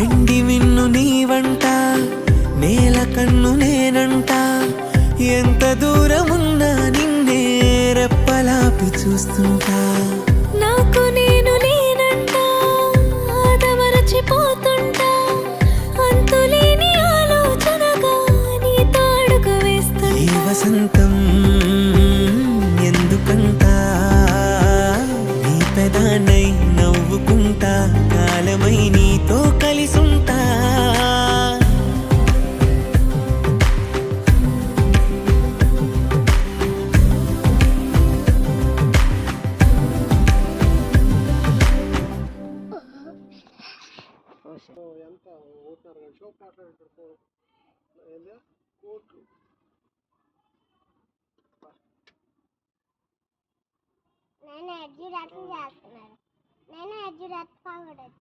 వెండి మిన్ను నీవంట, నేల కన్ను నేనంట, ఎంత దూరమున్నా నిన్నే రెప్పలాపి చూస్తుంటా. నాకు నేను నేనంట, ఆదమరచిపోతుంటా, అంతులేని ఆలోచనగా నీతో అడుగు వేస్తుంటా. ఈ వసంతం ఎందుకంట, నీ పెదానై నవ్వుకుంటా, కాలమై నీతో కలిసుంటా. ఎంత ఓటున్నారు కానీ షోప్ మాట్లాడేటప్పుడు కోట్లు నేను ఎడ్జి రసం చేస్తున్నాను. నేను ఎడ్జి రసం